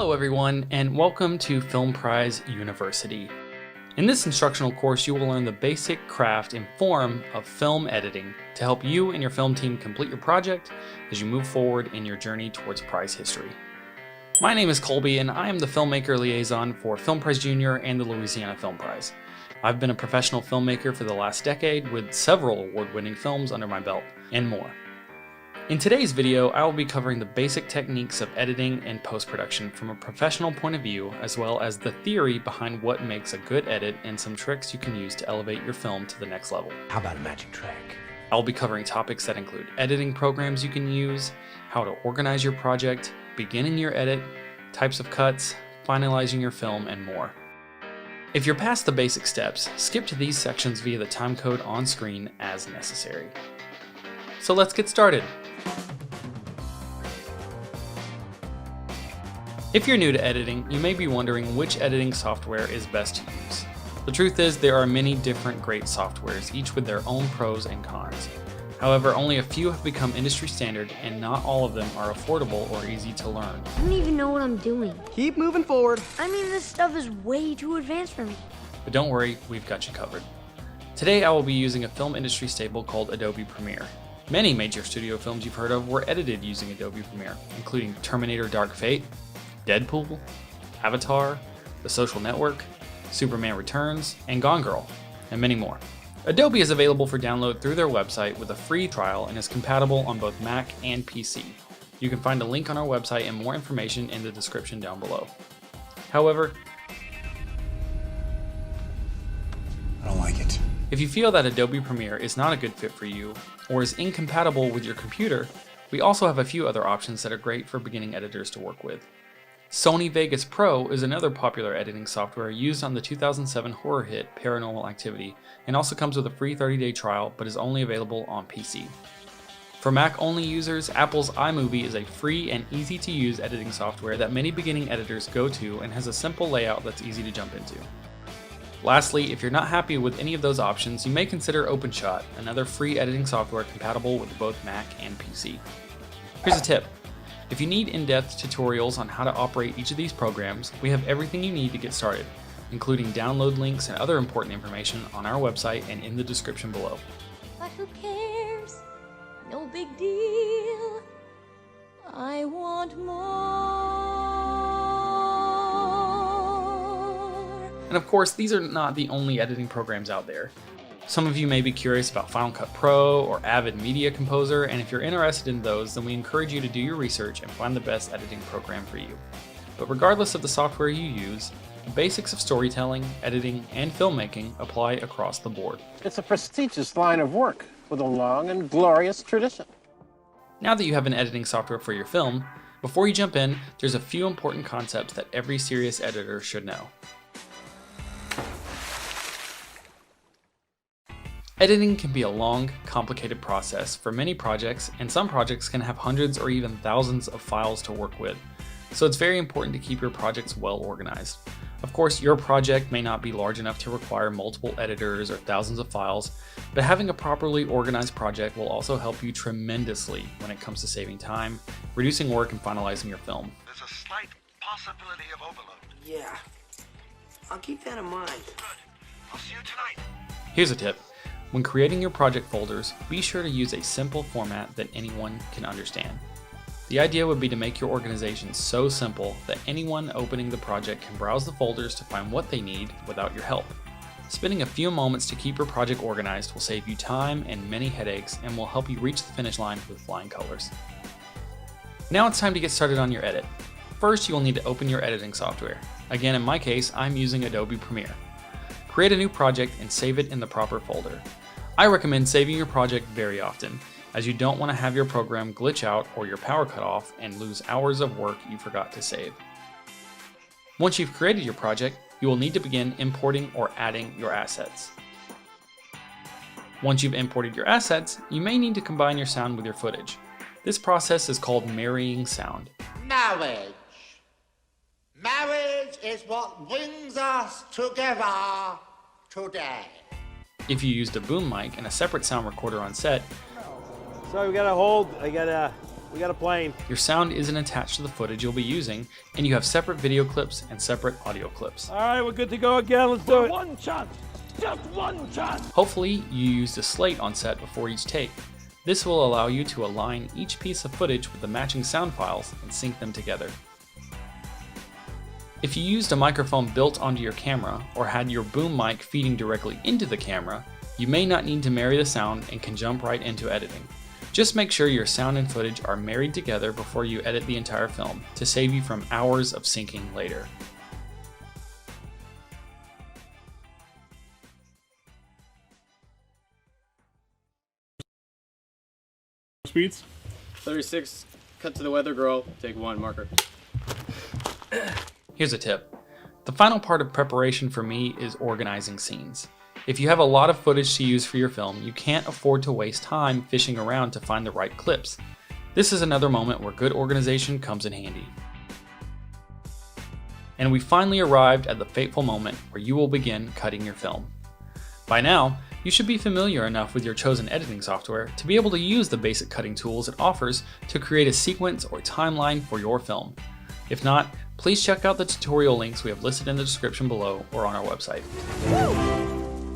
Hello everyone, and welcome to Film Prize University. In this instructional course, you will learn the basic craft and form of film editing to help you and your film team complete your project as you move forward in your journey towards prize history. My name is Colby, and I am the filmmaker liaison for Film Prize Junior and the Louisiana Film Prize. I've been a professional filmmaker for the last decade with several award-winning films under my belt, and more. In today's video, I will be covering the basic techniques of editing and post-production from a professional point of view, as well as the theory behind what makes a good edit and some tricks you can use to elevate your film to the next level. How about a magic trick? I'll be covering topics that include editing programs you can use, how to organize your project, beginning your edit, types of cuts, finalizing your film, and more. If you're past the basic steps, skip to these sections via the timecode on screen as necessary. So let's get started. If you're new to editing, you may be wondering which editing software is best to use. The truth is, there are many different great softwares, each with their own pros and cons. However, only a few have become industry standard, and not all of them are affordable or easy to learn. I don't even know what I'm doing. Keep moving forward. I mean, this stuff is way too advanced for me. But don't worry, we've got you covered. Today I will be using a film industry staple called Adobe Premiere. Many major studio films you've heard of were edited using Adobe Premiere, including Terminator Dark Fate, Deadpool, Avatar, The Social Network, Superman Returns, and Gone Girl, and many more. Adobe is available for download through their website with a free trial and is compatible on both Mac and PC. You can find a link on our website and more information in the description down below. However, I don't like it. if you feel that Adobe Premiere is not a good fit for you or is incompatible with your computer, we also have a few other options that are great for beginning editors to work with. Sony Vegas Pro is another popular editing software used on the 2007 horror hit Paranormal Activity, and also comes with a free 30-day trial but is only available on PC. For Mac-only users, Apple's iMovie is a free and easy-to-use editing software that many beginning editors go to and has a simple layout that's easy to jump into. Lastly, if you're not happy with any of those options, you may consider OpenShot, another free editing software compatible with both Mac and PC. Here's a tip. If you need in-depth tutorials on how to operate each of these programs, we have everything you need to get started, including download links and other important information on our website and in the description below. But who cares? No big deal. I want more. And of course, these are not the only editing programs out there. Some of you may be curious about Final Cut Pro or Avid Media Composer, and if you're interested in those, then we encourage you to do your research and find the best editing program for you. But regardless of the software you use, the basics of storytelling, editing, and filmmaking apply across the board. It's a prestigious line of work with a long and glorious tradition. Now that you have an editing software for your film, before you jump in, there's a few important concepts that every serious editor should know. Editing can be a long, complicated process for many projects, and some projects can have hundreds or even thousands of files to work with, so it's very important to keep your projects well organized. Of course, your project may not be large enough to require multiple editors or thousands of files, but having a properly organized project will also help you tremendously when it comes to saving time, reducing work, and finalizing your film. There's a slight possibility of overload. Yeah. I'll keep that in mind. Good. I'll see you tonight. Here's a tip. When creating your project folders, be sure to use a simple format that anyone can understand. The idea would be to make your organization so simple that anyone opening the project can browse the folders to find what they need without your help. Spending a few moments to keep your project organized will save you time and many headaches and will help you reach the finish line with flying colors. Now it's time to get started on your edit. First, you will need to open your editing software. Again, in my case, I'm using Adobe Premiere. Create a new project and save it in the proper folder. I recommend saving your project very often, as you don't want to have your program glitch out or your power cut off and lose hours of work you forgot to save. Once you've created your project, you will need to begin importing or adding your assets. Once you've imported your assets, you may need to combine your sound with your footage. This process is called marrying sound. Marriage. Marriage is what brings us together today. If you used a boom mic and a separate sound recorder on set, So we gotta hold, I gotta We got a plane. Your sound isn't attached to the footage you'll be using, and you have separate video clips and separate audio clips. All right, we're good to go again. Let's do it. One shot. Just one shot. Hopefully, you used a slate on set before each take. This will allow you to align each piece of footage with the matching sound files and sync them together. If you used a microphone built onto your camera or had your boom mic feeding directly into the camera, you may not need to marry the sound and can jump right into editing. Just make sure your sound and footage are married together before you edit the entire film to save you from hours of syncing later. Speeds? 36, cut to the weather girl, take 1, marker. Here's a tip. The final part of preparation for me is organizing scenes. If you have a lot of footage to use for your film, you can't afford to waste time fishing around to find the right clips. This is another moment where good organization comes in handy. And we finally arrived at the fateful moment where you will begin cutting your film. By now, you should be familiar enough with your chosen editing software to be able to use the basic cutting tools it offers to create a sequence or timeline for your film. If not, please check out the tutorial links we have listed in the description below or on our website.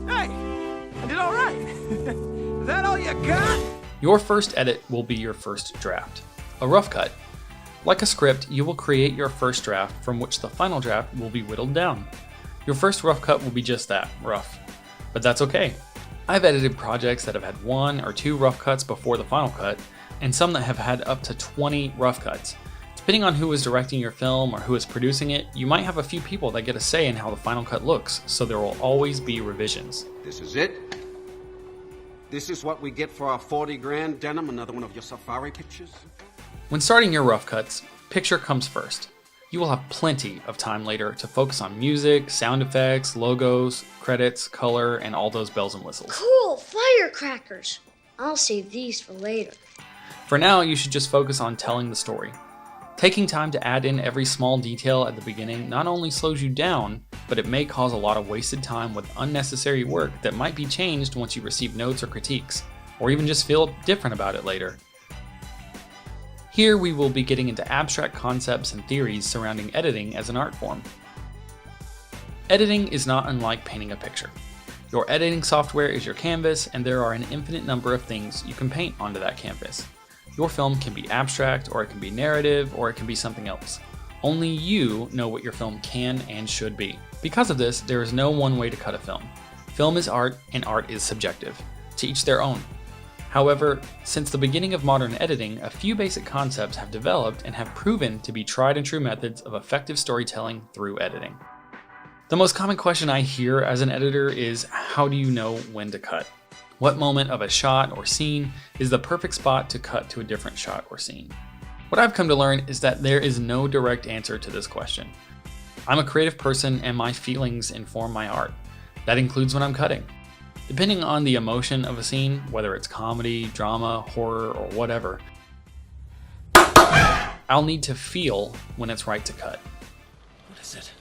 Hey, I did all right. Is that all you got? Your first edit will be your first draft, a rough cut. Like a script, you will create your first draft from which the final draft will be whittled down. Your first rough cut will be just that, rough. But that's okay. I've edited projects that have had 1 or 2 rough cuts before the final cut, and some that have had up to 20 rough cuts. Depending on who is directing your film or who is producing it, you might have a few people that get a say in how the final cut looks, so there will always be revisions. This is it? This is what we get for our 40 grand denim, another one of your safari pictures? When starting your rough cuts, picture comes first. You will have plenty of time later to focus on music, sound effects, logos, credits, color, and all those bells and whistles. Cool, firecrackers. I'll save these for later. For now, you should just focus on telling the story. Taking time to add in every small detail at the beginning not only slows you down, but it may cause a lot of wasted time with unnecessary work that might be changed once you receive notes or critiques, or even just feel different about it later. Here we will be getting into abstract concepts and theories surrounding editing as an art form. Editing is not unlike painting a picture. Your editing software is your canvas, and there are an infinite number of things you can paint onto that canvas. Your film can be abstract, or it can be narrative, or it can be something else. Only you know what your film can and should be. Because of this, there is no one way to cut a film. Film is art, and art is subjective. To each their own. However, since the beginning of modern editing, a few basic concepts have developed and have proven to be tried and true methods of effective storytelling through editing. The most common question I hear as an editor is, how do you know when to cut? What moment of a shot or scene is the perfect spot to cut to a different shot or scene? What I've come to learn is that there is no direct answer to this question. I'm a creative person and my feelings inform my art. That includes when I'm cutting. Depending on the emotion of a scene, whether it's comedy, drama, horror, or whatever, I'll need to feel when it's right to cut. What is it?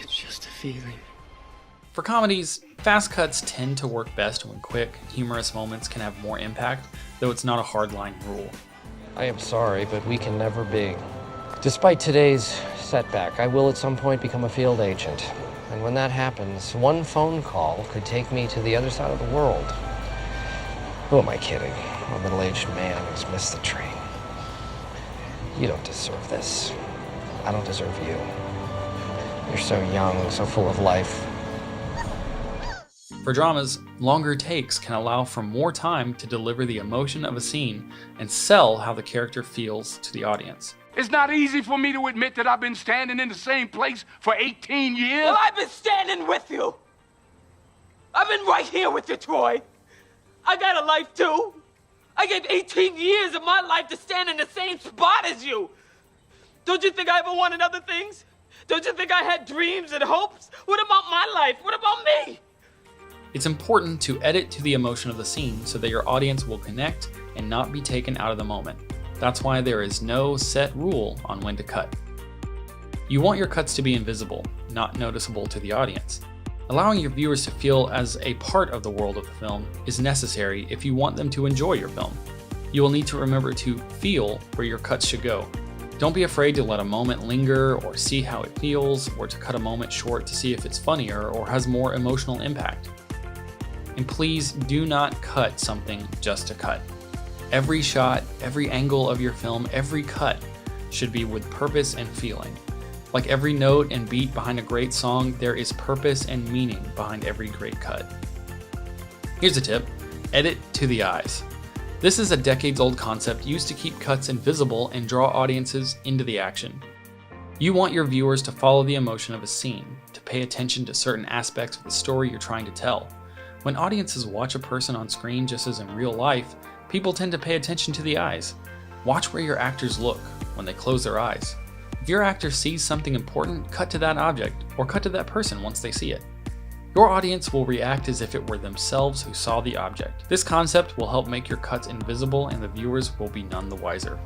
It's just a feeling. For comedies, fast cuts tend to work best when quick, humorous moments can have more impact, though it's not a hardline rule. I am sorry, but we can never be. Despite today's setback, I will at some point become a field agent. And when that happens, one phone call could take me to the other side of the world. Who am I kidding? I'm a middle-aged man who's missed the train. You don't deserve this. I don't deserve you. You're so young, so full of life. For dramas, longer takes can allow for more time to deliver the emotion of a scene and sell how the character feels to the audience. It's not easy for me to admit that I've been standing in the same place for 18 years. Well, I've been standing with you. I've been right here with you, Troy. I got a life, too. I gave 18 years of my life to stand in the same spot as you. Don't you think I ever wanted other things? Don't you think I had dreams and hopes? What about my life? What about me? It's important to edit to the emotion of the scene so that your audience will connect and not be taken out of the moment. That's why there is no set rule on when to cut. You want your cuts to be invisible, not noticeable to the audience. Allowing your viewers to feel as a part of the world of the film is necessary if you want them to enjoy your film. You will need to remember to feel where your cuts should go. Don't be afraid to let a moment linger or see how it feels, or to cut a moment short to see if it's funnier or has more emotional impact. And please do not cut something just to cut. Every shot, every angle of your film, every cut should be with purpose and feeling. Like every note and beat behind a great song, there is purpose and meaning behind every great cut. Here's a tip: edit to the eyes. This is a decades-old concept used to keep cuts invisible and draw audiences into the action. You want your viewers to follow the emotion of a scene, to pay attention to certain aspects of the story you're trying to tell. When audiences watch a person on screen just as in real life, people tend to pay attention to the eyes. Watch where your actors look when they close their eyes. If your actor sees something important, cut to that object, or cut to that person once they see it. Your audience will react as if it were themselves who saw the object. This concept will help make your cuts invisible, and the viewers will be none the wiser.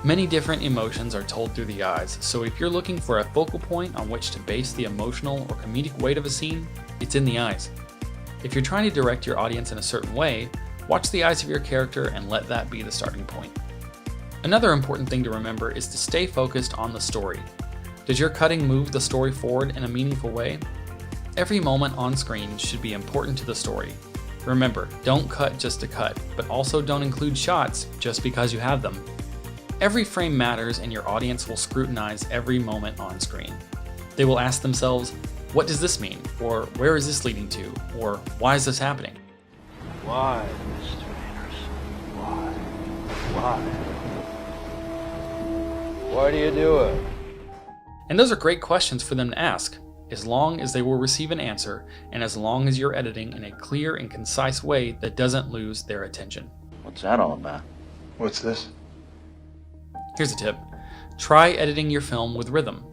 Many different emotions are told through the eyes, so if you're looking for a focal point on which to base the emotional or comedic weight of a scene, it's in the eyes. If you're trying to direct your audience in a certain way, watch the eyes of your character and let that be the starting point. Another important thing to remember is to stay focused on the story. Does your cutting move the story forward in a meaningful way? Every moment on screen should be important to the story. Remember, don't cut just to cut, but also don't include shots just because you have them. Every frame matters, and your audience will scrutinize every moment on screen. They will ask themselves, what does this mean? Or where is this leading to? Or why is this happening? Why, Mr. Anderson? Why? Why? Why do you do it? And those are great questions for them to ask, as long as they will receive an answer, and as long as you're editing in a clear and concise way that doesn't lose their attention. What's that all about? What's this? Here's a tip: try editing your film with rhythm.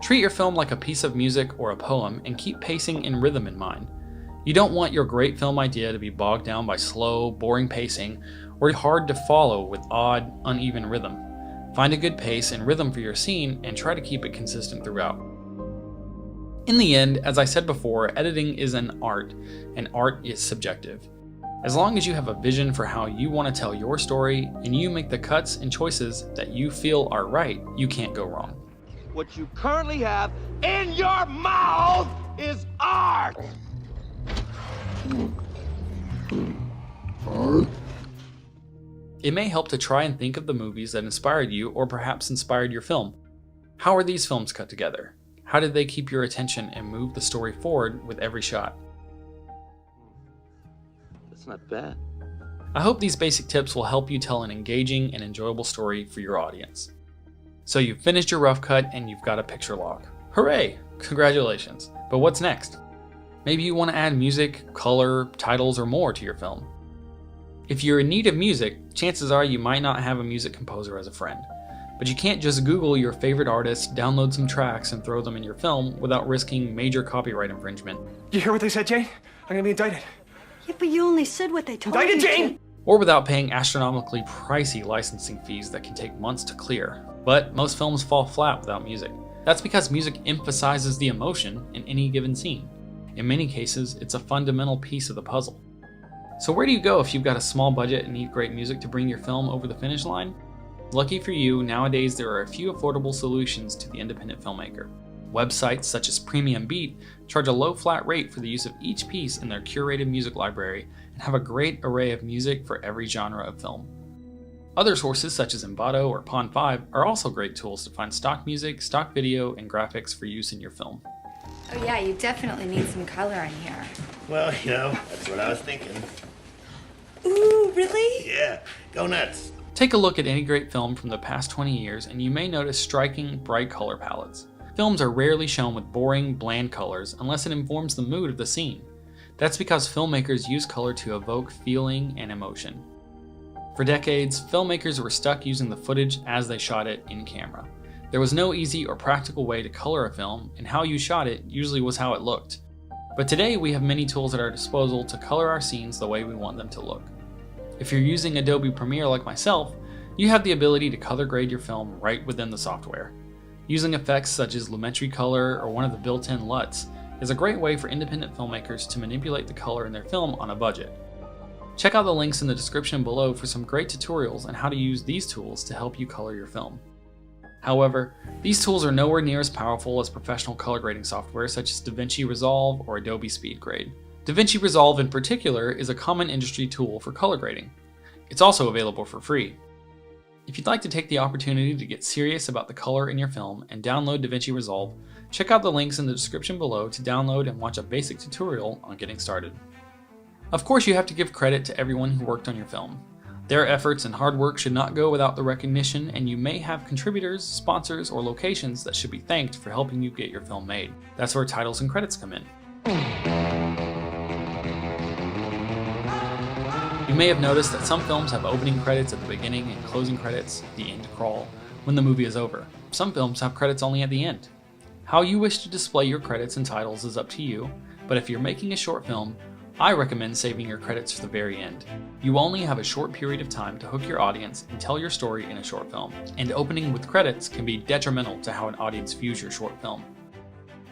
Treat your film like a piece of music or a poem, and keep pacing and rhythm in mind. You don't want your great film idea to be bogged down by slow, boring pacing, or hard to follow with odd, uneven rhythm. Find a good pace and rhythm for your scene, and try to keep it consistent throughout. In the end, as I said before, editing is an art, and art is subjective. As long as you have a vision for how you want to tell your story, and you make the cuts and choices that you feel are right, you can't go wrong. What you currently have in your mouth is art! It may help to try and think of the movies that inspired you, or perhaps inspired your film. How are these films cut together? How did they keep your attention and move the story forward with every shot? That's not bad. I hope these basic tips will help you tell an engaging and enjoyable story for your audience. So you've finished your rough cut and you've got a picture lock. Hooray! Congratulations. But what's next? Maybe you want to add music, color, titles, or more to your film. If you're in need of music, chances are you might not have a music composer as a friend. But you can't just Google your favorite artist, download some tracks, and throw them in your film without risking major copyright infringement. You hear what they said, Jane? I'm gonna be indicted. Yeah, but you only said what they told you. Indicted, Jane! Or without paying astronomically pricey licensing fees that can take months to clear. But most films fall flat without music. That's because music emphasizes the emotion in any given scene. In many cases, it's a fundamental piece of the puzzle. So where do you go if you've got a small budget and need great music to bring your film over the finish line? Lucky for you, nowadays there are a few affordable solutions to the independent filmmaker. Websites such as Premium Beat charge a low flat rate for the use of each piece in their curated music library and have a great array of music for every genre of film. Other sources such as Envato or Pond5 are also great tools to find stock music, stock video, and graphics for use in your film. Oh yeah, you definitely need some color in here. Well, you know, that's what I was thinking. Ooh, really? Yeah, go nuts. Take a look at any great film from the past 20 years and you may notice striking, bright color palettes. Films are rarely shown with boring, bland colors unless it informs the mood of the scene. That's because filmmakers use color to evoke feeling and emotion. For decades, filmmakers were stuck using the footage as they shot it in camera. There was no easy or practical way to color a film, and how you shot it usually was how it looked. But today we have many tools at our disposal to color our scenes the way we want them to look. If you're using Adobe Premiere like myself, you have the ability to color grade your film right within the software. Using effects such as Lumetri Color or one of the built-in LUTs is a great way for independent filmmakers to manipulate the color in their film on a budget. Check out the links in the description below for some great tutorials on how to use these tools to help you color your film. However, these tools are nowhere near as powerful as professional color grading software such as DaVinci Resolve or Adobe SpeedGrade. DaVinci Resolve in particular is a common industry tool for color grading. It's also available for free. If you'd like to take the opportunity to get serious about the color in your film and download DaVinci Resolve, check out the links in the description below to download and watch a basic tutorial on getting started. Of course, you have to give credit to everyone who worked on your film. Their efforts and hard work should not go without the recognition, and you may have contributors, sponsors, or locations that should be thanked for helping you get your film made. That's where titles and credits come in. You may have noticed that some films have opening credits at the beginning and closing credits, the end crawl, when the movie is over. Some films have credits only at the end. How you wish to display your credits and titles is up to you, but if you're making a short film, I recommend saving your credits for the very end. You only have a short period of time to hook your audience and tell your story in a short film, and opening with credits can be detrimental to how an audience views your short film.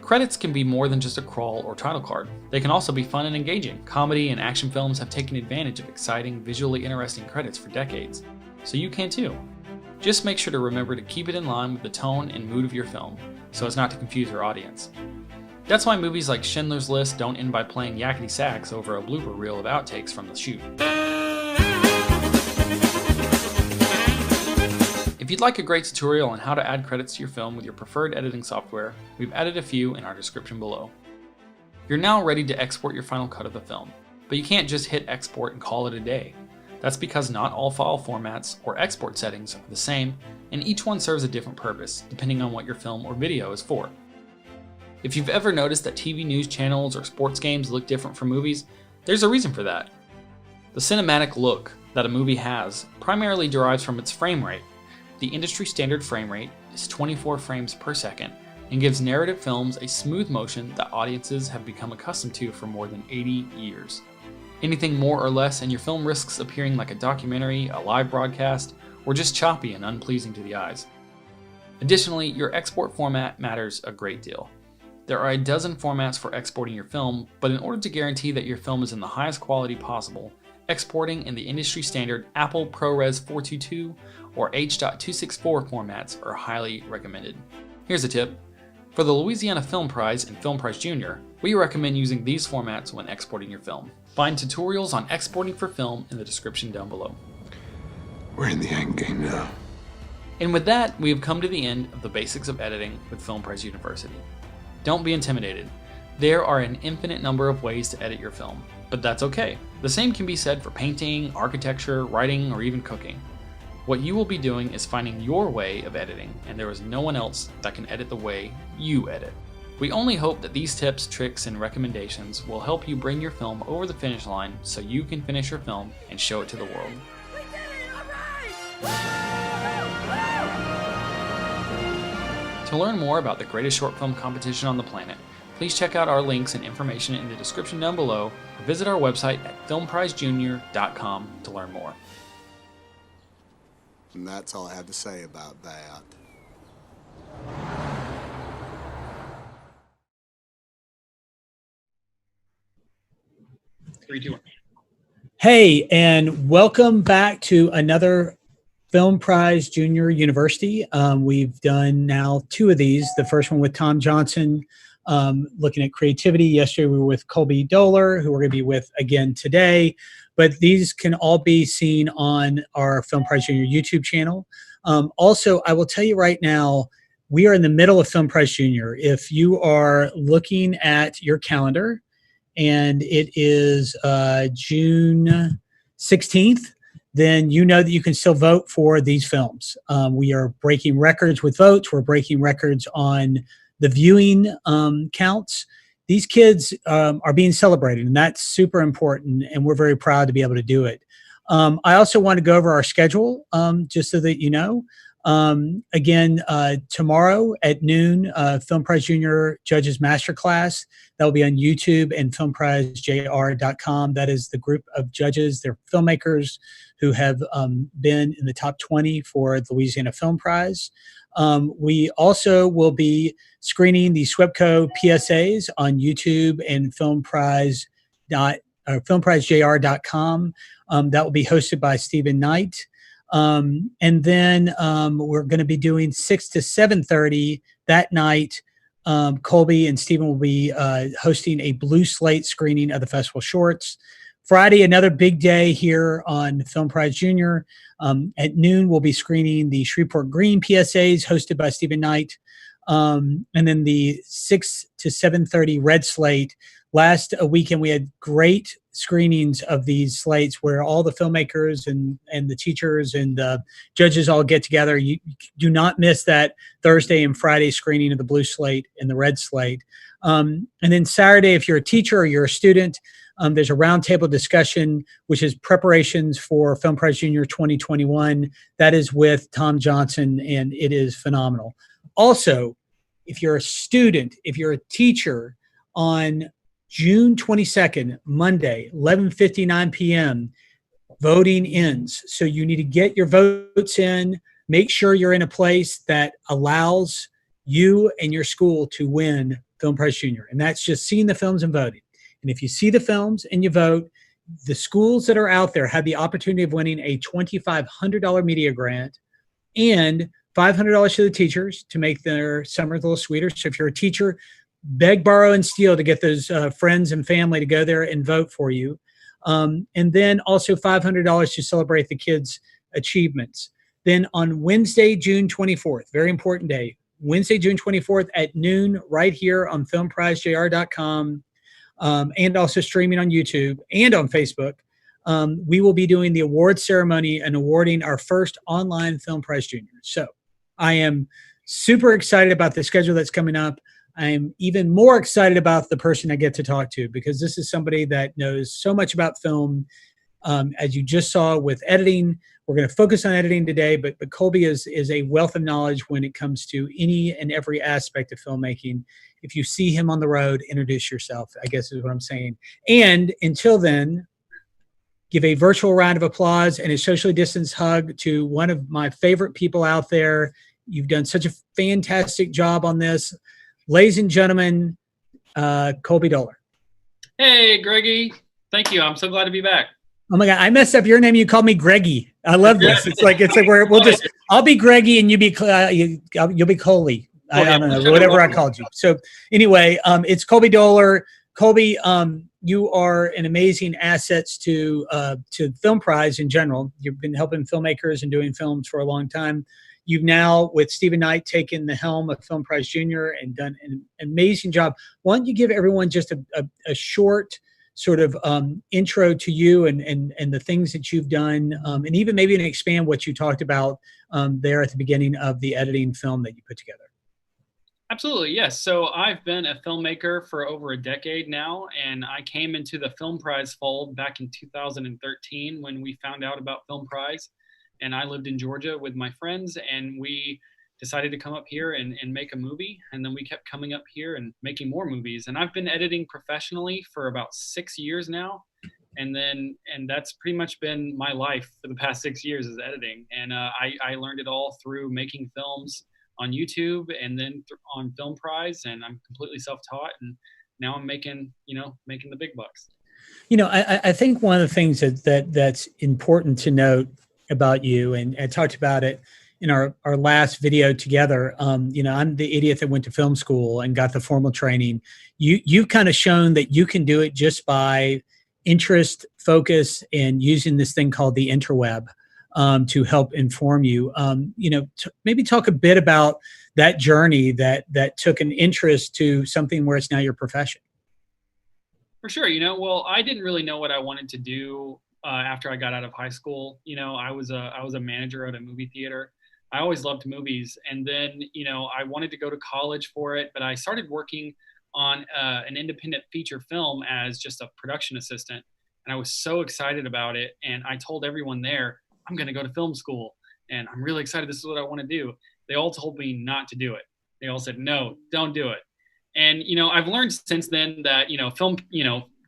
Credits can be more than just a crawl or title card. They can also be fun and engaging. Comedy and action films have taken advantage of exciting, visually interesting credits for decades, so you can too. Just make sure to remember to keep it in line with the tone and mood of your film, so as not to confuse your audience. That's why movies like Schindler's List don't end by playing yakety sax over a blooper reel of outtakes from the shoot. If you'd like a great tutorial on how to add credits to your film with your preferred editing software, we've added a few in our description below. You're now ready to export your final cut of the film, but you can't just hit export and call it a day. That's because not all file formats or export settings are the same, and each one serves a different purpose, depending on what your film or video is for. If you've ever noticed that TV news channels or sports games look different from movies, there's a reason for that. The cinematic look that a movie has primarily derives from its frame rate. The industry standard frame rate is 24 frames per second and gives narrative films a smooth motion that audiences have become accustomed to for more than 80 years. Anything more or less and your film risks appearing like a documentary, a live broadcast, or just choppy and unpleasing to the eyes. Additionally, your export format matters a great deal. There are a dozen formats for exporting your film, but in order to guarantee that your film is in the highest quality possible, exporting in the industry standard Apple ProRes 422 or H.264 formats are highly recommended. Here's a tip. For the Louisiana Film Prize and Film Prize Junior, we recommend using these formats when exporting your film. Find tutorials on exporting for film in the description down below. We're in the end game now. And with that, we have come to the end of the basics of editing with Film Prize University. Don't be intimidated. There are an infinite number of ways to edit your film, but that's okay. The same can be said for painting, architecture, writing, or even cooking. What you will be doing is finding your way of editing, and there is no one else that can edit the way you edit. We only hope that these tips, tricks, and recommendations will help you bring your film over the finish line so you can finish your film and show it to the world. To learn more about the greatest short film competition on the planet, please check out our links and information in the description down below, or visit our website at filmprizejunior.com to learn more. And that's all I have to say about that. Hey, and welcome back to another Film Prize Junior University. We've done now 2 of these. The first one with Tom Johnson, looking at creativity. Yesterday we were with Colby Doler, who we're going to be with again today. But these can all be seen on our Film Prize Junior YouTube channel. Also, I will tell you right now, we are in the middle of Film Prize Junior. If you are looking at your calendar, and it is June 16th, then you know that you can still vote for these films. We are breaking records with votes. We're breaking records on the viewing counts. These kids are being celebrated, and that's super important, and we're very proud to be able to do it. I also want to go over our schedule, just so that you know. Again, tomorrow at noon, Film Prize Junior Judges Masterclass. That will be on YouTube and filmprizejr.com. That is the group of judges. They're filmmakers who have been in the top 20 for the Louisiana Film Prize. We also will be screening the SWEPCO PSAs on YouTube and filmprizejr.com. That will be hosted by Stephen Knight. And then we're going to be doing 6 to 7:30 that night. Colby and Stephen will be hosting a Blue Slate screening of the festival shorts. Friday, another big day here on Film Prize Junior. At noon, we'll be screening the Shreveport Green PSAs hosted by Stephen Knight. And then the 6 to 7:30 Red Slate. Last weekend, we had great screenings of these slates where all the filmmakers and the teachers and the judges all get together. You do not miss that Thursday and Friday screening of the Blue Slate and the Red Slate. And then Saturday, if you're a teacher or you're a student, there's a roundtable discussion, which is preparations for Film Prize Junior 2021. That is with Tom Johnson, and it is phenomenal. Also, if you're a student, if you're a teacher, on June 22nd, Monday, 11:59 p.m., voting ends. So you need to get your votes in. Make sure you're in a place that allows you and your school to win Film Prize Junior. And that's just seeing the films and voting. And if you see the films and you vote, the schools that are out there have the opportunity of winning a $2,500 media grant and $500 to the teachers to make their summer a little sweeter. So if you're a teacher, beg, borrow, and steal to get those friends and family to go there and vote for you. And then also $500 to celebrate the kids' achievements. Then on Wednesday, June 24th, very important day, Wednesday, June 24th at noon, right here on filmprizejr.com, and also streaming on YouTube and on Facebook, we will be doing the award ceremony and awarding our first online Film Prize Junior. So I am super excited about the schedule that's coming up. I am even more excited about the person I get to talk to, because this is somebody that knows so much about film. As you just saw with editing, we're going to focus on editing today, but Colby is a wealth of knowledge when it comes to any and every aspect of filmmaking. If you see him on the road, introduce yourself, I guess is what I'm saying. And until then, give a virtual round of applause and a socially distanced hug to one of my favorite people out there. You've done such a fantastic job on this. Ladies and gentlemen, Colby Doler. Hey, Greggy. Thank you. I'm so glad to be back. Oh my God, I messed up your name. You called me Greggy. I love this. It's like I'll be Greggy and you'll be Coley. I don't know, whatever I called you. So anyway, it's Colby Doler. Colby, you are an amazing asset to Film Prize in general. You've been helping filmmakers and doing films for a long time. You've now, with Stephen Knight, taken the helm of Film Prize Junior and done an amazing job. Why don't you give everyone just a short sort of intro to you and the things that you've done, and even maybe expand what you talked about there at the beginning of the editing film that you put together. Absolutely, yes. So I've been a filmmaker for over a decade now, and I came into the Film Prize fold back in 2013 when we found out about Film Prize. And I lived in Georgia with my friends, and we decided to come up here and make a movie. And then we kept coming up here and making more movies. And I've been editing professionally for about 6 years now. And that's pretty much been my life for the past 6 years is editing. And I learned it all through making films on YouTube and then on Film Prize. And I'm completely self-taught. And now I'm making the big bucks. I think one of the things that's important to note about you, and I talked about it in our last video together. I'm the idiot that went to film school and got the formal training. You've kind of shown that you can do it just by interest, focus, and using this thing called the interweb to help inform you. Maybe talk a bit about that journey that took an interest to something where it's now your profession. For sure. Well, I didn't really know what I wanted to do after I got out of high school. I was a manager at a movie theater. I always loved movies. And then, I wanted to go to college for it, but I started working on an independent feature film as just a production assistant. And I was so excited about it. And I told everyone there, I'm going to go to film school and I'm really excited. This is what I want to do. They all told me not to do it. They all said, no, don't do it. And, I've learned since then that,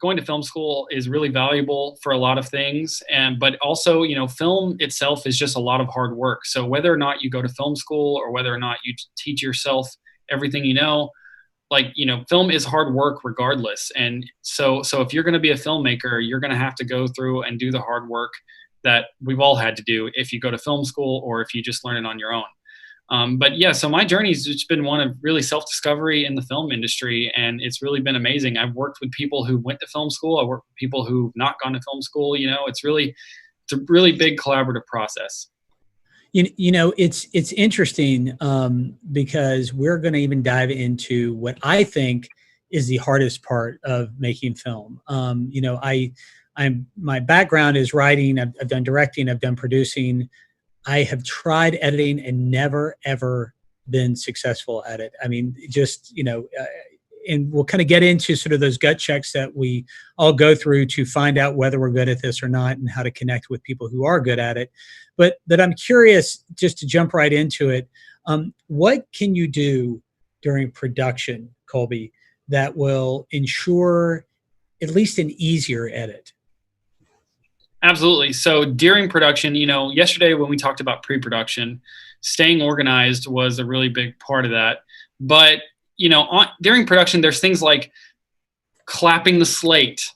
going to film school is really valuable for a lot of things. But also, film itself is just a lot of hard work. So whether or not you go to film school or whether or not you teach yourself everything like, film is hard work regardless. And so if you're going to be a filmmaker, you're going to have to go through and do the hard work that we've all had to do if you go to film school or if you just learn it on your own. But yeah, so my journey has just been one of really self-discovery in the film industry, and it's really been amazing. I've worked with people who went to film school. I worked with people who've not gone to film school. It's a really big collaborative process. It's interesting because we're going to even dive into what I think is the hardest part of making film. My background is writing. I've done directing. I've done producing. I have tried editing and never ever been successful at it. I mean, and we'll kind of get into sort of those gut checks that we all go through to find out whether we're good at this or not and how to connect with people who are good at it. But that I'm curious, just to jump right into it, what can you do during production, Colby, that will ensure at least an easier edit? Absolutely. So during production, yesterday when we talked about pre-production, staying organized was a really big part of that. But during production, there's things like clapping the slate.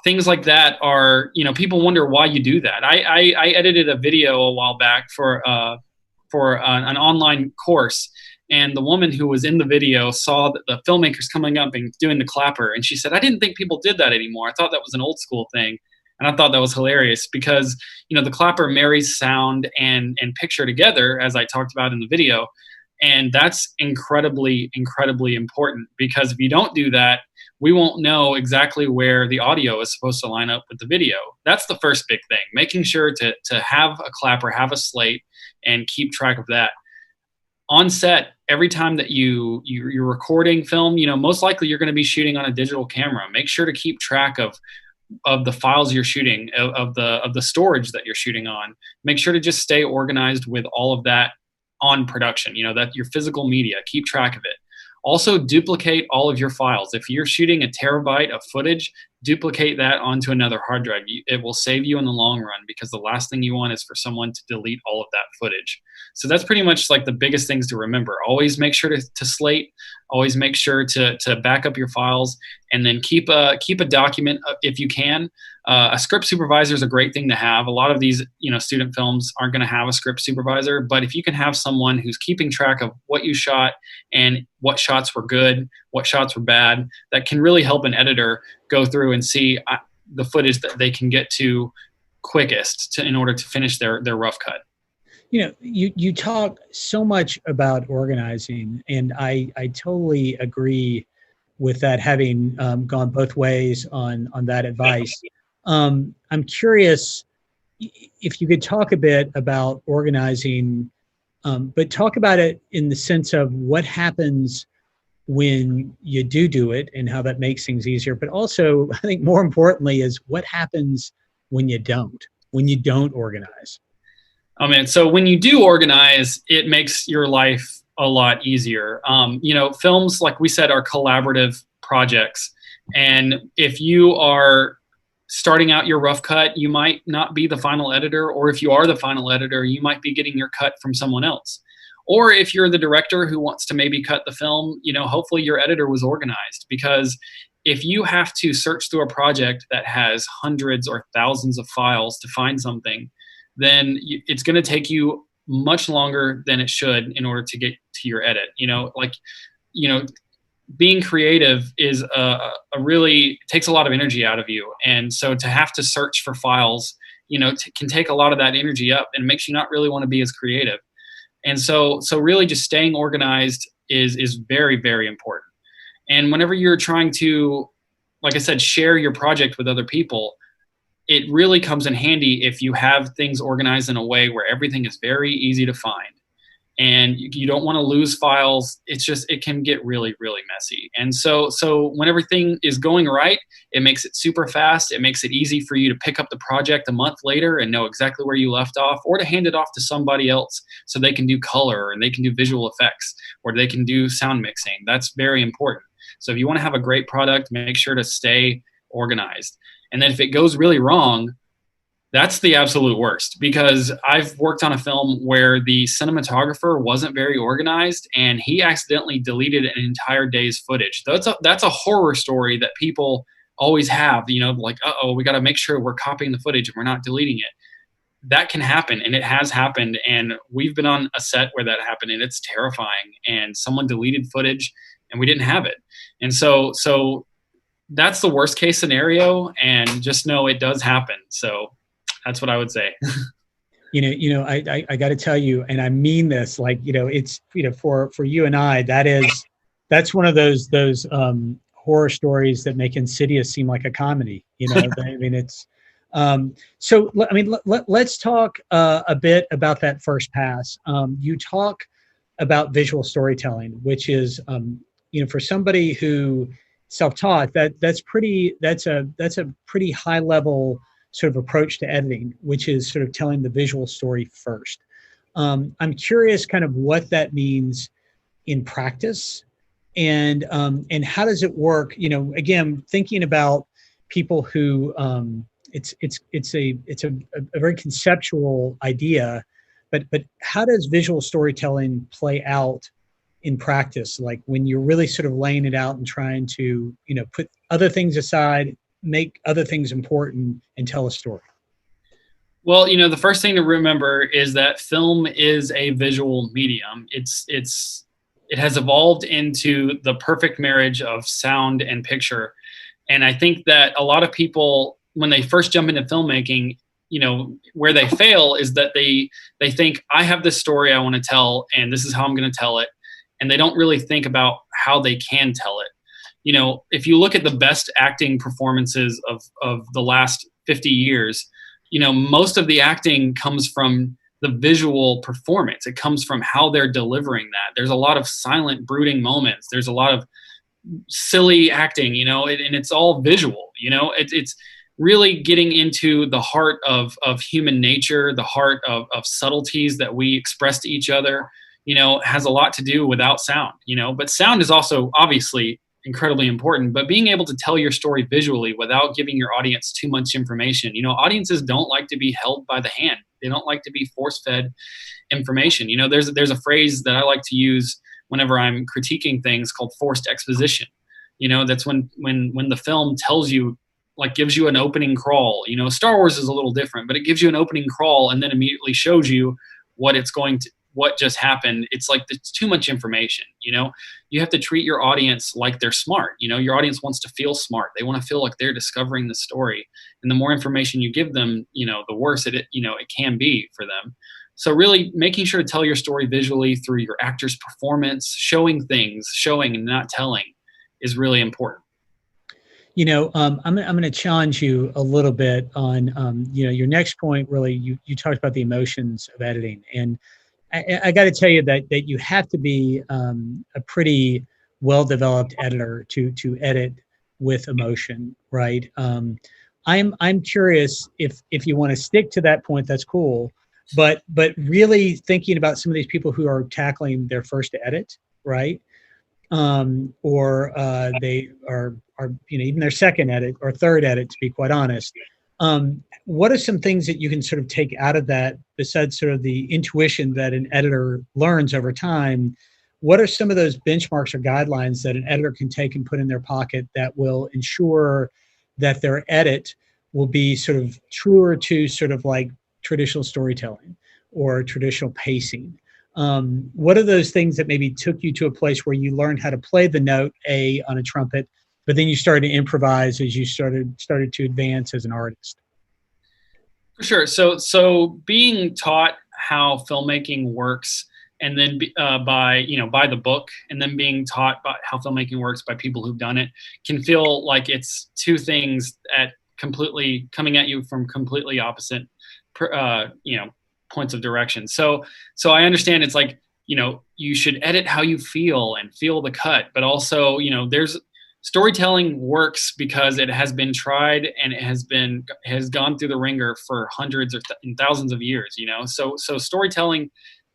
Things like that are, people wonder why you do that. I edited a video a while back for an online course, and the woman who was in the video saw that the filmmakers coming up and doing the clapper, and she said, "I didn't think people did that anymore. I thought that was an old school thing." And I thought that was hilarious because, the clapper marries sound and picture together, as I talked about in the video. And that's incredibly, incredibly important, because if you don't do that, we won't know exactly where the audio is supposed to line up with the video. That's the first big thing, making sure to have a clapper, have a slate, and keep track of that. On set, every time that you're recording film, most likely you're going to be shooting on a digital camera. Make sure to keep track of the files you're shooting, of the storage that you're shooting on. Make sure to just stay organized with all of that on production, that your physical media, keep track of it. Also, duplicate all of your files. If you're shooting a terabyte of footage, duplicate that onto another hard drive. It will save you in the long run, because the last thing you want is for someone to delete all of that footage. So that's pretty much like the biggest things to remember. Always make sure to slate. Always make sure to back up your files, and then keep a document if you can. A script supervisor is a great thing to have. A lot of these, student films aren't going to have a script supervisor, but if you can have someone who's keeping track of what you shot and what shots were good, what shots were bad, that can really help an editor go through and see the footage that they can get to quickest in order to finish their rough cut. You talk so much about organizing, and I totally agree with that, having gone both ways on that advice. I'm curious if you could talk a bit about organizing, but talk about it in the sense of what happens when you do it and how that makes things easier. But also, I think more importantly, is what happens when you don't organize. Oh man, so when you do organize, it makes your life a lot easier. Films, like we said, are collaborative projects. And if you are starting out your rough cut, you might not be the final editor, or if you are the final editor, you might be getting your cut from someone else. Or if you're the director who wants to maybe cut the film, hopefully your editor was organized, because if you have to search through a project that has hundreds or thousands of files to find something, then it's going to take you much longer than it should in order to get to your edit. Being creative is really takes a lot of energy out of you. And so to have to search for files, can take a lot of that energy up, and makes you not really want to be as creative. And so really just staying organized is very, very important. And whenever you're trying to, like I said, share your project with other people, it really comes in handy if you have things organized in a way where everything is very easy to find. And you don't want to lose files. It can get really, really messy. And so when everything is going right, it makes it super fast. It makes it easy for you to pick up the project a month later and know exactly where you left off, or to hand it off to somebody else so they can do color, and they can do visual effects, or they can do sound mixing. That's very important. So if you want to have a great product, make sure to stay organized. And then if it goes really wrong, That's the absolute worst, because I've worked on a film where the cinematographer wasn't very organized and he accidentally deleted an entire day's footage. That's a horror story that people always have, like, uh-oh, we got to make sure we're copying the footage and we're not deleting it. That can happen, and it has happened, and we've been on a set where that happened, and it's terrifying, and someone deleted footage and we didn't have it. And so that's the worst case scenario, and just know it does happen. So that's what I would say. I got to tell you, and I mean this, like, it's, for you and I, that's one of those horror stories that make Insidious seem like a comedy. I mean, it's, let's talk a bit about that first pass. You talk about visual storytelling, which is, for somebody who self-taught, that's a pretty high level sort of approach to editing, which is sort of telling the visual story first. I'm curious kind of what that means in practice, and how does it work? Again, thinking about people who it's a very conceptual idea, but how does visual storytelling play out in practice? Like when you're really sort of laying it out and trying to put other things aside, make other things important, and tell a story. Well, the first thing to remember is that film is a visual medium. It has evolved into the perfect marriage of sound and picture. And I think that a lot of people, when they first jump into filmmaking, where they fail is that they think, I have this story I want to tell, and this is how I'm going to tell it. And they don't really think about how they can tell it. If you look at the best acting performances of the last 50 years, most of the acting comes from the visual performance. It comes from how they're delivering that. There's a lot of silent, brooding moments. There's a lot of silly acting, and it's all visual. It's really getting into the heart of human nature, the heart of subtleties that we express to each other, has a lot to do without sound, but sound is also obviously incredibly important. But being able to tell your story visually without giving your audience too much information, audiences don't like to be held by the hand. They don't like to be force-fed information. There's a phrase that I like to use whenever I'm critiquing things called forced exposition. That's when the film tells you, like, gives you an opening crawl. Star Wars is a little different, but it gives you an opening crawl and then immediately shows you what just happened. It's like, it's too much information. You have to treat your audience like they're smart. Your audience wants to feel smart. They want to feel like they're discovering the story. And the more information you give them, the worse it can be for them. So really making sure to tell your story visually through your actor's performance, showing and not telling, is really important. I'm going to challenge you a little bit on, your next point. Really, you talked about the emotions of editing, and I got to tell you that you have to be a pretty well-developed editor to edit with emotion, right? I'm curious if you want to stick to that point. That's cool, but really thinking about some of these people who are tackling their first edit, right? Or they are even their second edit or third edit, to be quite honest. What are some things that you can sort of take out of that, besides sort of the intuition that an editor learns over time? What are some of those benchmarks or guidelines that an editor can take and put in their pocket that will ensure that their edit will be sort of truer to sort of like traditional storytelling or traditional pacing? What are those things that maybe took you to a place where you learned how to play the note A on a trumpet, but then you started to improvise as you started to advance as an artist? For sure. So being taught how filmmaking works, and then by the book, and then being taught by how filmmaking works by people who've done it, can feel like it's two things completely coming at you from completely opposite, points of direction. So I understand it's like, you should edit how you feel and feel the cut, but also, there's storytelling works because it has been tried and it has gone through the ringer for hundreds or thousands of years, so storytelling,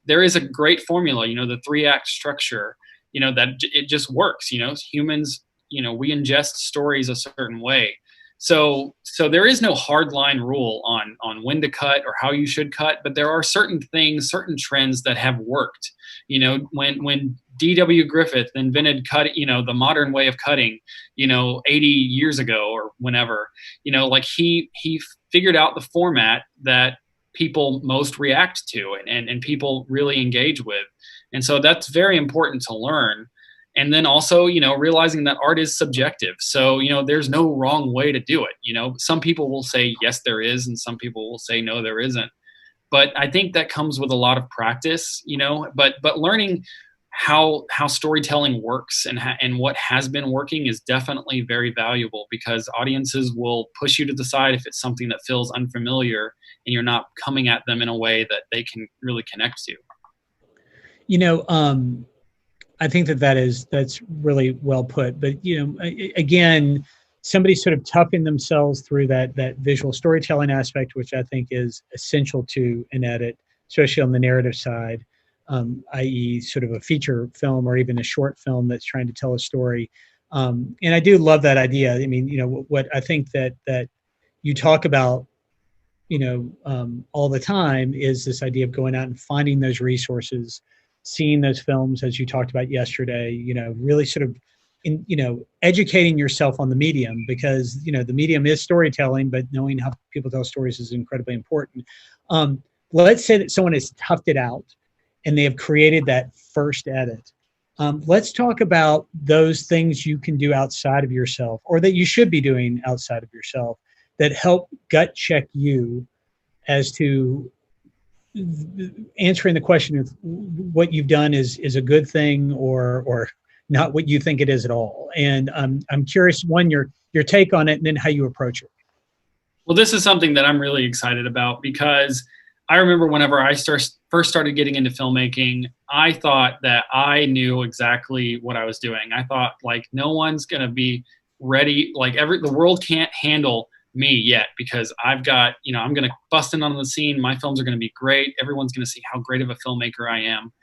there is a great formula, the 3-act structure, that it just works. Humans, we ingest stories a certain way. So there is no hard line rule on when to cut or how you should cut, but there are certain things, certain trends that have worked. You know, when D.W. Griffith invented the modern way of cutting, 80 years ago or whenever, like he figured out the format that people most react to and people really engage with. And so that's very important to learn. And then also, realizing that art is subjective. So, there's no wrong way to do it. Some people will say, yes, there is. And some people will say, no, there isn't. But I think that comes with a lot of practice, but learning how storytelling works and what has been working is definitely very valuable, because audiences will push you to the side if it's something that feels unfamiliar and you're not coming at them in a way that they can really connect to. I think that's really well put. But again, somebody sort of toughing themselves through that visual storytelling aspect, which I think is essential to an edit, especially on the narrative side, i.e., sort of a feature film or even a short film that's trying to tell a story. And I do love that idea. I mean, what I think that you talk about, all the time is this idea of going out and finding those resources, seeing those films, as you talked about yesterday, really sort of, educating yourself on the medium, because, the medium is storytelling, but knowing how people tell stories is incredibly important. Let's say that someone has toughed it out and they have created that first edit. Let's talk about those things you can do outside of yourself, or that you should be doing outside of yourself, that help gut check you as to answering the question of what you've done is a good thing or not what you think it is at all. And I'm curious, one, your take on it, and then how you approach it. Well, this is something that I'm really excited about, because I remember whenever I first started getting into filmmaking, I thought that I knew exactly what I was doing. I thought, like, no one's going to be ready. Like, the world can't handle me yet, because I've got, I'm going to bust in on the scene. My films are going to be great. Everyone's going to see how great of a filmmaker I am.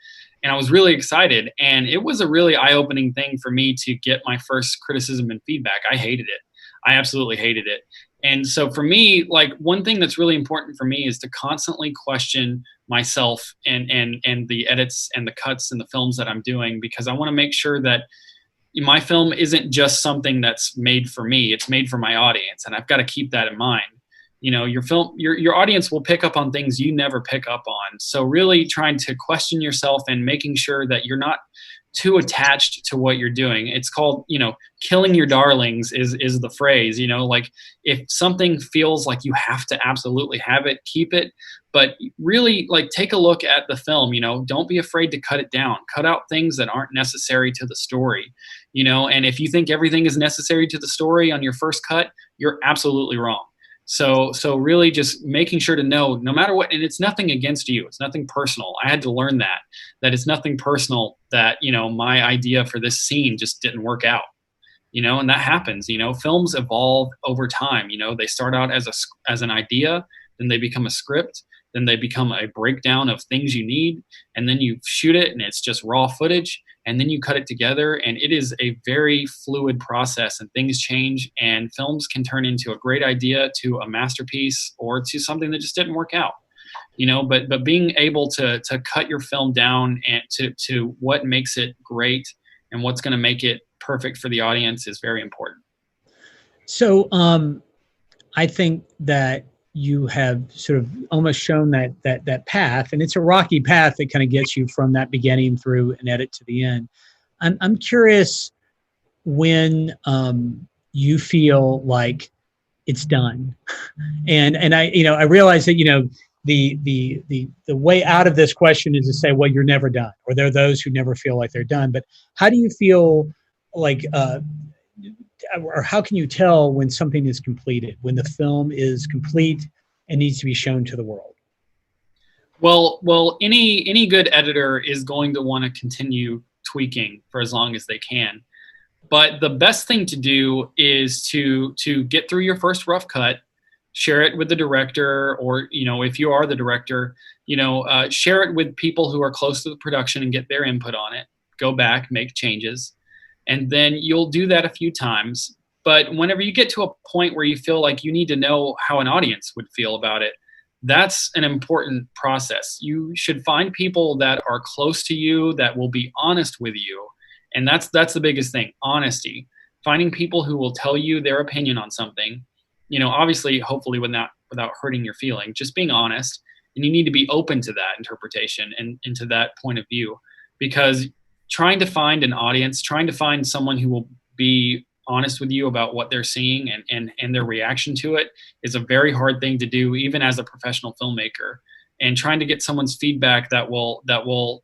And I was really excited. And it was a really eye-opening thing for me to get my first criticism and feedback. I hated it. I absolutely hated it. And so for me, like, one thing that's really important for me is to constantly question myself and the edits and the cuts and the films that I'm doing, because I want to make sure that my film isn't just something that's made for me. It's made for my audience, and I've got to keep that in mind. Your audience will pick up on things you never pick up on. So really trying to question yourself and making sure that you're not too attached to what you're doing. It's called, killing your darlings is the phrase. Like, if something feels like you have to absolutely have it, keep it. But really, like, take a look at the film. Don't be afraid to cut it down. Cut out things that aren't necessary to the story. And if you think everything is necessary to the story on your first cut, you're absolutely wrong. So really just making sure to know, no matter what, and it's nothing against you. It's nothing personal. I had to learn that it's nothing personal that, my idea for this scene just didn't work out, and that happens. Films evolve over time. They start out as an idea, then they become a script, then they become a breakdown of things you need, and then you shoot it and it's just raw footage, and then you cut it together, and it is a very fluid process, and things change, and films can turn into a great idea to a masterpiece or to something that just didn't work out. But being able to cut your film down and to what makes it great and what's going to make it perfect for the audience is very important. So I think that you have sort of almost shown that path, and it's a rocky path that kind of gets you from that beginning through an edit to the end. I'm curious when you feel like it's done, and I realize that the way out of this question is to say, well, you're never done, or there are those who never feel like they're done. But how do you feel like? Or how can you tell when something is completed, when the film is complete and needs to be shown to the world? Well, any good editor is going to want to continue tweaking for as long as they can. But the best thing to do is to get through your first rough cut, share it with the director, or if you are the director, share it with people who are close to the production and get their input on it. Go back, make changes. And then you'll do that a few times. But whenever you get to a point where you feel like you need to know how an audience would feel about it, that's an important process. You should find people that are close to you, that will be honest with you. And that's the biggest thing, honesty. Finding people who will tell you their opinion on something, obviously, hopefully without hurting your feeling, just being honest. And you need to be open to that interpretation and to that point of view, because trying to find an audience, trying to find someone who will be honest with you about what they're seeing and their reaction to it is a very hard thing to do, even as a professional filmmaker. And trying to get someone's feedback that will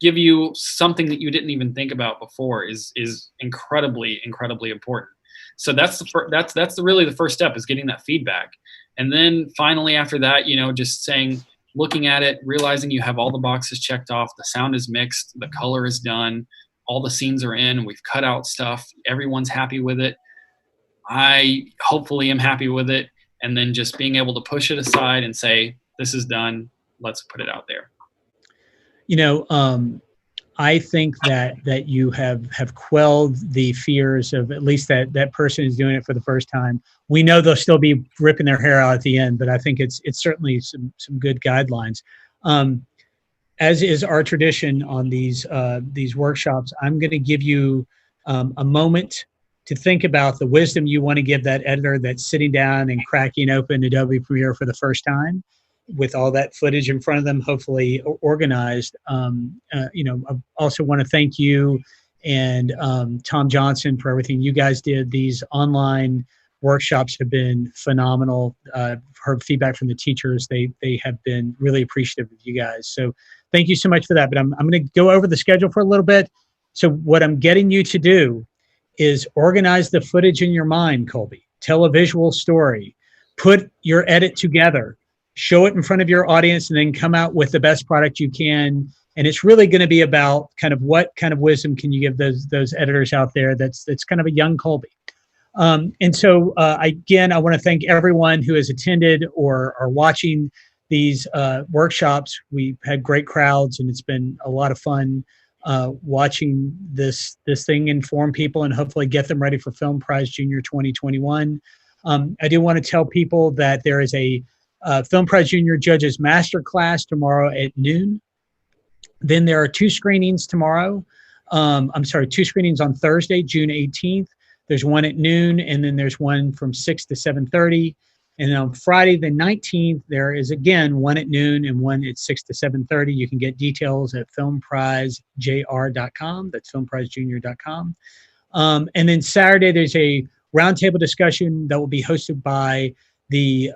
give you something that you didn't even think about before is incredibly important. So that's really the first step, is getting that feedback. And then finally after that, just saying, looking at it, realizing you have all the boxes checked off, the sound is mixed, the color is done, all the scenes are in, we've cut out stuff, everyone's happy with it. I hopefully am happy with it. And then just being able to push it aside and say, this is done, let's put it out there. I think that you have quelled the fears of at least that person is doing it for the first time. We know they'll still be ripping their hair out at the end, but I think it's certainly some good guidelines. As is our tradition on these workshops, I'm going to give you a moment to think about the wisdom you want to give that editor that's sitting down and cracking open Adobe Premiere for the first time, with all that footage in front of them, hopefully organized. I also want to thank you and Tom Johnson for everything you guys did. These online workshops have been phenomenal. Heard feedback from the teachers. They have been really appreciative of you guys. So thank you so much for that. But I'm going to go over the schedule for a little bit. So what I'm getting you to do is organize the footage in your mind, Colby. Tell a visual story. Put your edit together. Show it in front of your audience, and then come out with the best product you can. And it's really going to be about kind of what kind of wisdom can you give those editors out there that's kind of a young Colby. And so again, I want to thank everyone who has attended or are watching these workshops. We've had great crowds, and it's been a lot of fun watching this thing inform people and hopefully get them ready for Film Prize Junior 2021. I do want to tell people that there is a Film Prize Junior Judges Masterclass tomorrow at noon. Then there are 2 screenings tomorrow. 2 screenings on Thursday, June 18th. There's one at noon, and then there's one from 6 to 7:30. And then on Friday the 19th, there is again one at noon and one at 6 to 7:30. You can get details at filmprizejr.com. That's filmprizejunior.com. And then Saturday, there's a roundtable discussion that will be hosted by the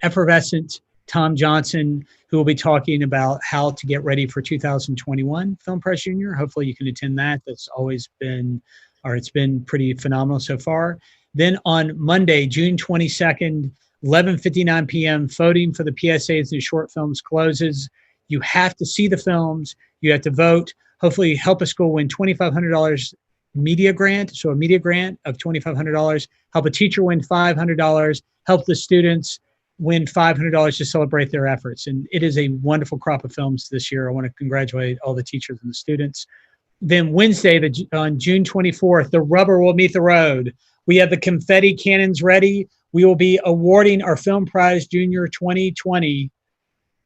effervescent Tom Johnson, who will be talking about how to get ready for 2021 Film Prize Junior. Hopefully you can attend that. That's always been, or it's been pretty phenomenal so far. Then on Monday, June 22nd, 11:59 p.m., voting for the PSAs and short films closes. You have to see the films. You have to vote. Hopefully Help a School win $2,500 media grant, so a media grant of $2,500. Help a teacher win $500. Help the students win $500 to celebrate their efforts. And it is a wonderful crop of films this year. I want to congratulate all the teachers and the students. Then Wednesday, on June 24th, the rubber will meet the road. We have the confetti cannons ready. We will be awarding our Film Prize Junior 2020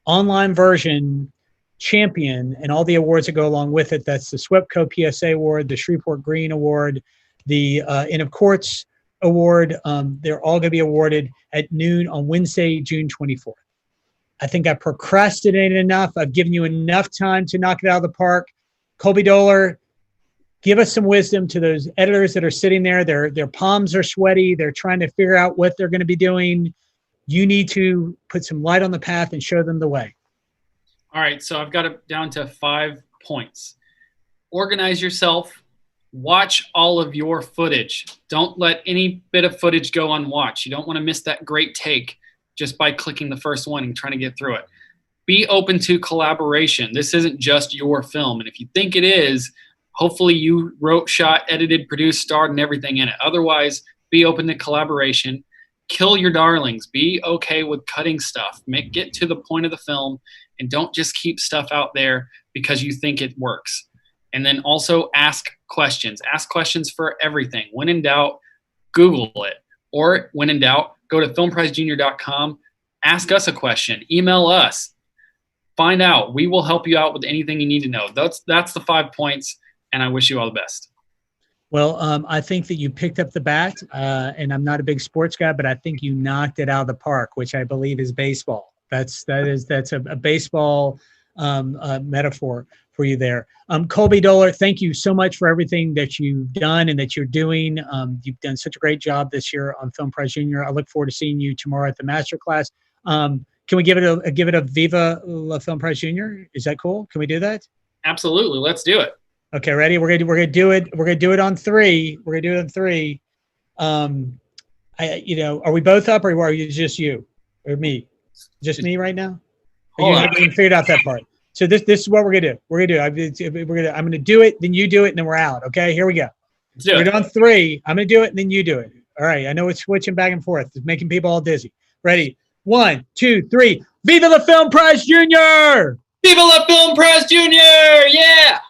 online version champion and all the awards that go along with it. That's the SWEPCO PSA Award, the Shreveport Green Award, the Inn of Courts Award. They're all going to be awarded at noon on Wednesday, June 24th. I think I procrastinated enough. I've given you enough time to knock it out of the park. Colby Doler, give us some wisdom to those editors that are sitting there. Their palms are sweaty. They're trying to figure out what they're going to be doing. You need to put some light on the path and show them the way. All right, so I've got it down to 5 points. Organize yourself. Watch all of your footage. Don't let any bit of footage go unwatched. You don't want to miss that great take just by clicking the first one and trying to get through it. Be open to collaboration. This isn't just your film. And if you think it is, hopefully you wrote, shot, edited, produced, starred, and everything in it. Otherwise, be open to collaboration. Kill your darlings. Be okay with cutting stuff. Get to the point of the film, and don't just keep stuff out there because you think it works. And then also ask questions. Ask questions for everything. When in doubt, Google it. Or when in doubt, go to filmprizejunior.com. Ask us a question. Email us. Find out. We will help you out with anything you need to know. That's the 5 points, and I wish you all the best. Well, I think that you picked up the bat, and I'm not a big sports guy, but I think you knocked it out of the park, which I believe is baseball. That's a baseball metaphor for you there. Colby Doler, thank you so much for everything that you've done and that you're doing. You've done such a great job this year on Film Prize Junior. I look forward to seeing you tomorrow at the masterclass. Can we give it a Viva La Film Prize Junior? Is that cool? Can we do that? Absolutely. Let's do it. Okay, ready? We're gonna do it. We're gonna do it on 3. We're gonna do it on 3. Are we both up, or are you just you or me? Just me right now? You haven't even figured out that part. So this is what we're gonna do. I'm gonna do it, then you do it, and then we're out. Okay, here we go. We're on 3. I'm gonna do it, and then you do it. All right. I know it's switching back and forth. It's making people all dizzy. Ready? 1, 2, 3. Viva la Film Prize Junior! Viva la Film Prize Junior! Yeah!